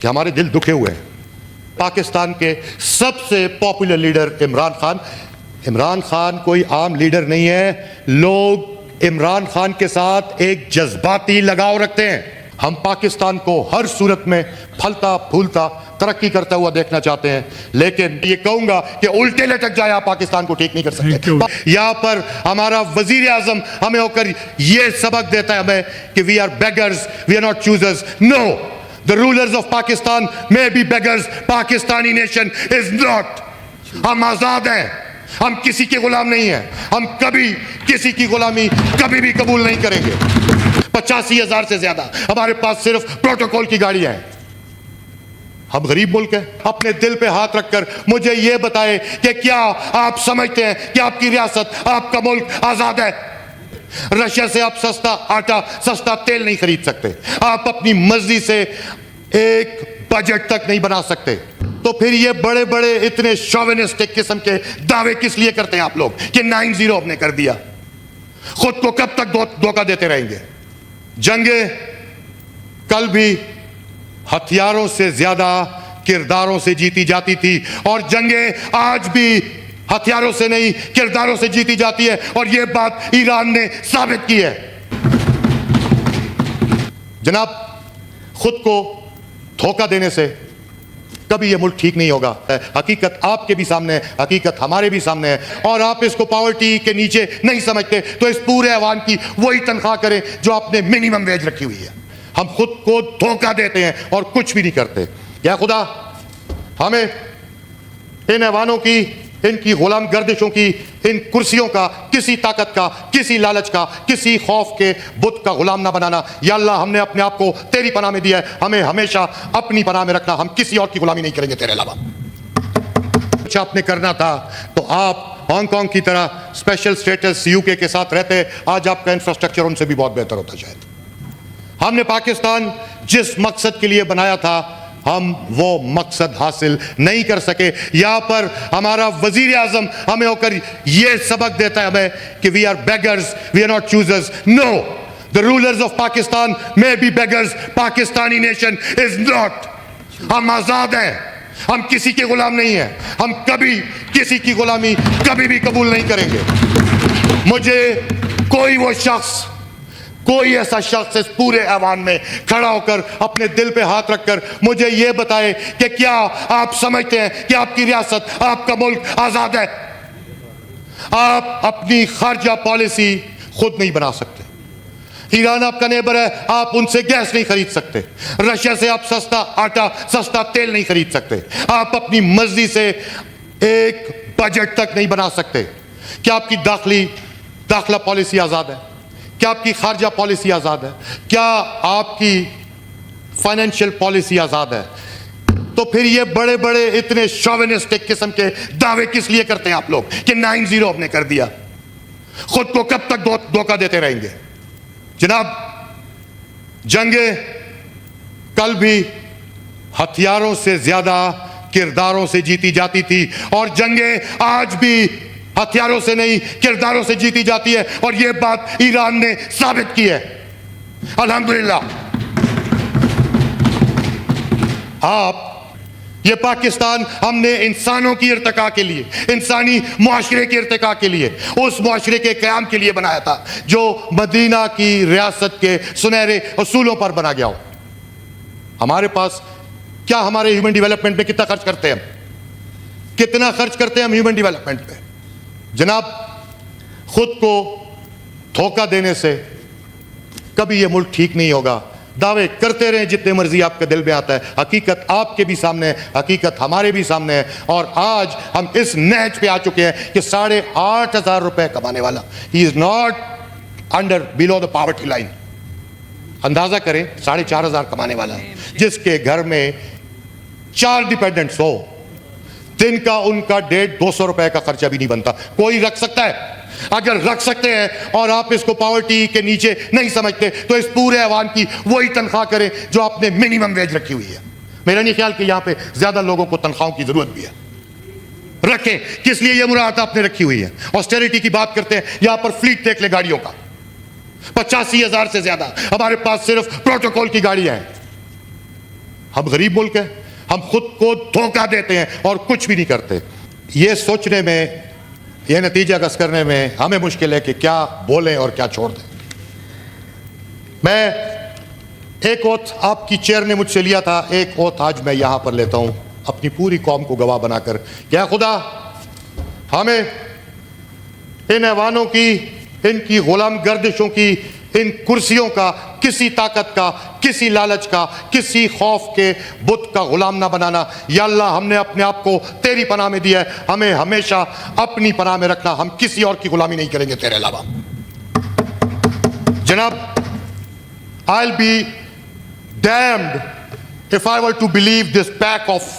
کہ ہمارے دل دکھے ہوئے ہیں. پاکستان کے سب سے پاپولر لیڈر عمران خان کوئی عام لیڈر نہیں ہے. لوگ عمران خان کے ساتھ ایک جذباتی لگاؤ رکھتے ہیں. ہم پاکستان کو ہر صورت میں پھلتا پھولتا ترقی کرتا ہوا دیکھنا چاہتے ہیں، لیکن یہ کہوں گا کہ الٹے لٹک جائے آپ پاکستان کو ٹھیک نہیں کر سکتے. یہاں پر ہمارا وزیر اعظم ہمیں ہو کر یہ سبق دیتا ہے ہمیں کہ we are beggars, we are not choosers. No, the rulers of Pakistan may be beggars. Pakistani nation is not. ہم آزاد ہیں، ہم کسی کے غلام نہیں ہیں. ہم کبھی کسی کی غلامی کبھی بھی قبول نہیں کریں گے. 85,000 سے زیادہ ہمارے پاس صرف پروٹوکول کی گاڑیاں ہیں. ہم غریب ملک ہیں. اپنے دل پہ ہاتھ رکھ کر مجھے یہ بتائے کہ کیا آپ سمجھتے ہیں کہ آپ کی ریاست، آپ کا ملک آزاد ہے؟ رشیا سے آپ سستا آٹا، سستا تیل نہیں خرید سکتے. آپ اپنی مرضی سے ایک بجٹ تک نہیں بنا سکتے. تو پھر یہ بڑے بڑے اتنے شوونسٹک قسم کے دعوے کس لیے کرتے ہیں آپ لوگ کہ 9-0 ہم نے کر دیا؟ خود کو کب تک دھوکہ دیتے رہیں گے؟ جنگیں کل بھی ہتھیاروں سے زیادہ کرداروں سے جیتی جاتی تھی، اور جنگیں آج بھی ہتھیاروں سے نہیں کرداروں سے جیتی جاتی ہے. اور یہ بات ایران نے ثابت کی ہے. جناب، خود کو دھوکہ دینے سے کبھی یہ ملک ٹھیک نہیں ہوگا. حقیقت آپ کے بھی سامنے ہے، حقیقت ہمارے بھی سامنے ہے. اور آپ اس کو پاورٹی کے نیچے نہیں سمجھتے تو اس پورے عوام کی وہی تنخواہ کریں جو آپ نے منیمم ویج رکھی ہوئی ہے. ہم خود کو دھوکہ دیتے ہیں اور کچھ بھی نہیں کرتے. یا خدا ہمیں ان ایوانوں کی، ان کی غلام گردشوں کی، ان کرسیوں کا، کسی طاقت کا، کسی لالچ کا، کسی خوف کے بت کا غلام نہ بنانا. یا اللہ، ہم نے اپنے آپ کو تیری پناہ میں دیا ہے، ہمیں ہمیشہ اپنی پناہ میں رکھنا. ہم کسی اور کی غلامی نہیں کریں گے تیرے علاوہ. کچھ آپ نے کرنا تھا تو آپ ہانگ کانگ کی طرح اسپیشل اسٹیٹس UK کے ساتھ رہتے. آج آپ کا انفراسٹرکچر ان سے بھی بہت بہتر ہوتا شاید. ہم نے پاکستان جس مقصد کے لیے بنایا تھا، ہم وہ مقصد حاصل نہیں کر سکے. یہاں پر ہمارا وزیر اعظم ہمیں ہو کر یہ سبق دیتا ہے ہمیں کہ we are beggars, we are not choosers. No, the rulers of Pakistan may be beggars. Pakistani nation is not. ہم آزاد ہیں، ہم کسی کے غلام نہیں ہیں. ہم کبھی کسی کی غلامی کبھی بھی قبول نہیں کریں گے. مجھے کوئی ایسا شخص اس پورے ایوان میں کھڑا ہو کر اپنے دل پہ ہاتھ رکھ کر مجھے یہ بتائے کہ کیا آپ سمجھتے ہیں کہ آپ کی ریاست، آپ کا ملک آزاد ہے؟ آپ اپنی خارجہ پالیسی خود نہیں بنا سکتے. ایران آپ کا نیبر ہے، آپ ان سے گیس نہیں خرید سکتے. رشیا سے آپ سستا آٹا، سستا تیل نہیں خرید سکتے. آپ اپنی مرضی سے ایک بجٹ تک نہیں بنا سکتے. کیا آپ کی داخلہ پالیسی آزاد ہے؟ کیا آپ کی خارجہ پالیسی آزاد ہے؟ کیا آپ کی فائنینشیل پالیسی آزاد ہے؟ تو پھر یہ بڑے بڑے اتنے شوونسٹک قسم کے دعوے کس لیے کرتے ہیں آپ لوگ کہ 9-0 ہم نے کر دیا؟ خود کو کب تک دھوکہ دیتے رہیں گے؟ جناب، جنگیں کل بھی ہتھیاروں سے زیادہ کرداروں سے جیتی جاتی تھی، اور جنگیں آج بھی ہتھیاروں سے نہیں کرداروں سے جیتی جاتی ہے. اور یہ بات ایران نے ثابت کی ہے. الحمدللہ. یہ پاکستان ہم نے انسانوں کی ارتقاء کے لیے، انسانی معاشرے کے ارتقاء کے لیے، اس معاشرے کے قیام کے لیے بنایا تھا جو مدینہ کی ریاست کے سنہرے اصولوں پر بنا گیا ہو. ہمارے پاس کیا، ہمارے ہیومن ڈیولپمنٹ میں کتنا خرچ کرتے ہیں ہم؟ کتنا خرچ کرتے ہیں ہم ہیومن ڈیولپمنٹ پہ؟ جناب، خود کو دھوکہ دینے سے کبھی یہ ملک ٹھیک نہیں ہوگا. دعوے کرتے رہیں جتنے مرضی آپ کے دل میں آتا ہے. حقیقت آپ کے بھی سامنے ہے، حقیقت ہمارے بھی سامنے ہے. اور آج ہم اس نہج پہ آ چکے ہیں کہ 8,500 روپے کمانے والا، he is not below the poverty line. اندازہ کریں، 4,500 کمانے والا جس کے گھر میں 4 ڈیپینڈنٹس ہو، دن کا ان کا 150-200 روپے کا خرچہ بھی نہیں بنتا. کوئی رکھ سکتا ہے؟ اگر رکھ سکتے ہیں اور آپ اس کو پاورٹی کے نیچے نہیں سمجھتے تو اس پورے عوام کی وہی تنخواہ کریں جو آپ نے منیمم ویج رکھی ہوئی ہے. میرا نہیں خیال کہ یہاں پہ زیادہ لوگوں کو تنخواہوں کی ضرورت بھی ہے. رکھیں، کس لیے یہ مراعات آپ نے رکھی ہوئی ہے. آسٹیریٹی کی بات کرتے ہیں، یہاں پر فلیٹ دیکھ لے گاڑیوں کا، 85,000 سے زیادہ ہمارے پاس صرف پروٹوکول کی گاڑیاں ہیں. ہم غریب ملک ہیں, ہم خود کو دھوکہ دیتے ہیں اور کچھ بھی نہیں کرتے. یہ سوچنے میں, یہ نتیجہ کس کرنے میں ہمیں مشکل ہے کہ کیا بولیں اور کیا چھوڑ دیں. میں ایک اوتھ آپ کی چیئر نے مجھ سے لیا تھا, ایک اوتھ آج میں یہاں پر لیتا ہوں اپنی پوری قوم کو گواہ بنا کر. کیا خدا ہمیں ان ایوانوں کی, ان کی غلام گردشوں کی, ان کرسیوں کا, کسی طاقت کا, کسی لالچ کا, کسی خوف کے بت کا غلام نہ بنانا. یا اللہ ہم نے اپنے آپ کو تیری پناہ میں دیا ہے, ہمیں ہمیشہ اپنی پناہ میں رکھنا, ہم کسی اور کی غلامی نہیں کریں گے تیرے علاوہ. جناب, I'll be damned if I were to believe this pack of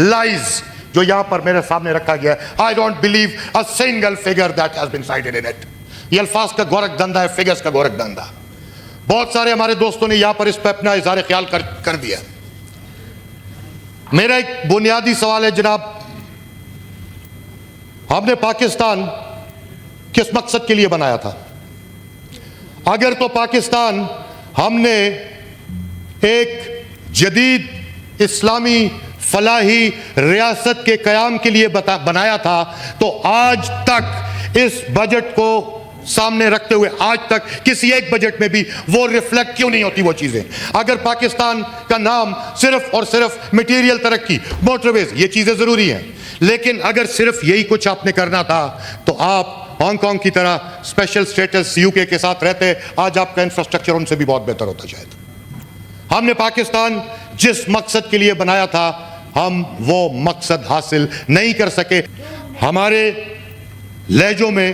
lies جو یہاں پر میرے سامنے رکھا گیا ہے. I don't believe a single figure that has been cited in it. یہ الفاظ کا گورکھ دندہ ہے, فگرز کا گورکھ دندہ. بہت سارے ہمارے دوستوں نے یہاں پر اس پہ اپنا اظہار خیال کر دیا. میرا ایک بنیادی سوال ہے جناب, ہم نے پاکستان کس مقصد کے لیے بنایا تھا؟ اگر تو پاکستان ہم نے ایک جدید اسلامی فلاحی ریاست کے قیام کے لیے بنایا تھا تو آج تک اس بجٹ کو سامنے رکھتے ہوئے آج تک کسی ایک بجٹ میں بھی وہ ریفلیکٹ کیوں نہیں ہوتی وہ چیزیں؟ اگر پاکستان کا نام صرف اور صرف میٹیریل ترقی, موٹر ویز, یہ چیزیں ضروری ہیں, لیکن اگر صرف یہی کچھ آپ نے کرنا تھا تو آپ ہانگ کانگ کی طرح اسپیشل سٹیٹس یو کے ساتھ رہتے, آج آپ کا انفراسٹرکچر ان سے بھی بہت بہتر ہوتا شاید. ہم نے پاکستان جس مقصد کے لیے بنایا تھا ہم وہ مقصد حاصل نہیں کر سکے. ہمارے لہجوں میں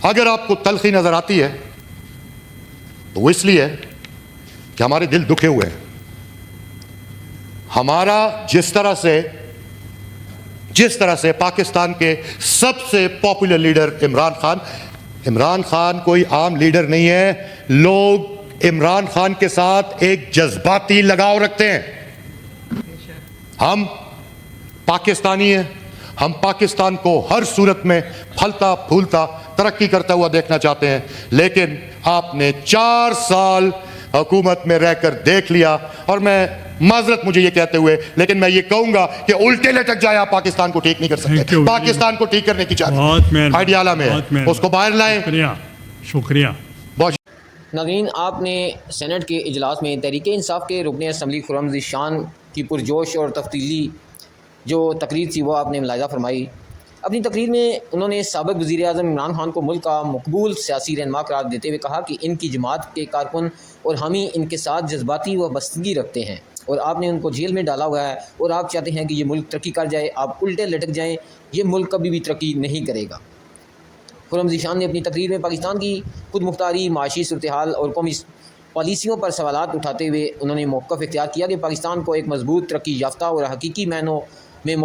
اگر آپ کو تلخی نظر آتی ہے تو وہ اس لیے ہے کہ ہمارے دل دکھے ہوئے ہیں. ہمارا جس طرح سے پاکستان کے سب سے پاپولر لیڈر عمران خان کوئی عام لیڈر نہیں ہے. لوگ عمران خان کے ساتھ ایک جذباتی لگاؤ رکھتے ہیں. ہم پاکستانی ہیں, ہم پاکستان کو ہر صورت میں پھلتا پھولتا ترقی کرتا ہوا دیکھنا چاہتے ہیں, لیکن آپ نے 4 سال حکومت میں رہ کر دیکھ لیا. اور میں معذرت مجھے یہ کہتے ہوئے, لیکن میں یہ کہوں گا کہ الٹے لٹک جائے, آپ پاکستان کو ٹھیک نہیں کر سکتے. پاکستان کو ٹھیک کرنے کی چاہتے آئیڈیالا میں اس کو باہر لائیں. شکریہ. ناظرین, آپ نے سینٹ کے اجلاس میں تحریک انصاف کے رکن اسمبلی خرم ذیشان کی پرجوش اور تفتیلی جو تقریر تھی وہ آپ نے ملاحظہ فرمائی. اپنی تقریر میں انہوں نے سابق وزیر اعظم عمران خان کو ملک کا مقبول سیاسی رہنما قرار دیتے ہوئے کہا کہ ان کی جماعت کے کارکن اور حامی ان کے ساتھ جذباتی وابستگی رکھتے ہیں اور آپ نے ان کو جیل میں ڈالا ہوا ہے اور آپ چاہتے ہیں کہ یہ ملک ترقی کر جائے. آپ الٹے لٹک جائیں, یہ ملک کبھی بھی ترقی نہیں کرے گا. خرم ذیشان نے اپنی تقریر میں پاکستان کی خود مختاری, معاشی صورتحال اور قومی پالیسیوں پر سوالات اٹھاتے ہوئے انہوں نے موقف اختیار کیا کہ پاکستان کو ایک مضبوط, ترقی یافتہ اور حقیقی معنوں میں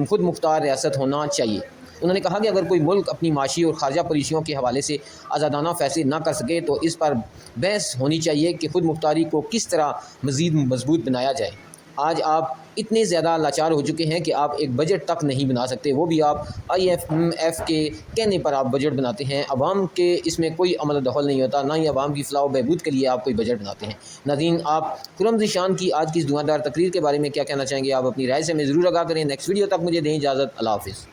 خود مختار ریاست ہونا چاہیے. انہوں نے کہا کہ اگر کوئی ملک اپنی معاشی اور خارجہ پالیسیوں کے حوالے سے آزادانہ فیصلے نہ کر سکے تو اس پر بحث ہونی چاہیے کہ خود مختاری کو کس طرح مزید مضبوط بنایا جائے. آج آپ اتنے زیادہ لاچار ہو چکے ہیں کہ آپ ایک بجٹ تک نہیں بنا سکتے, وہ بھی آپ IMF کے کہنے پر آپ بجٹ بناتے ہیں. عوام کے اس میں کوئی عمل و دخل نہیں ہوتا, نہ ہی عوام کی فلاح و بہبود کے لیے آپ کوئی بجٹ بناتے ہیں. ناظرین, آپ خرم ذیشان کی آج کی اس دھواں دار تقریر کے بارے میں کیا کہنا چاہیں گے؟ آپ اپنی رائے سے ہمیں ضرور آگاہ کریں. نیکسٹ ویڈیو تک مجھے دیں اجازت. اللہ حافظ.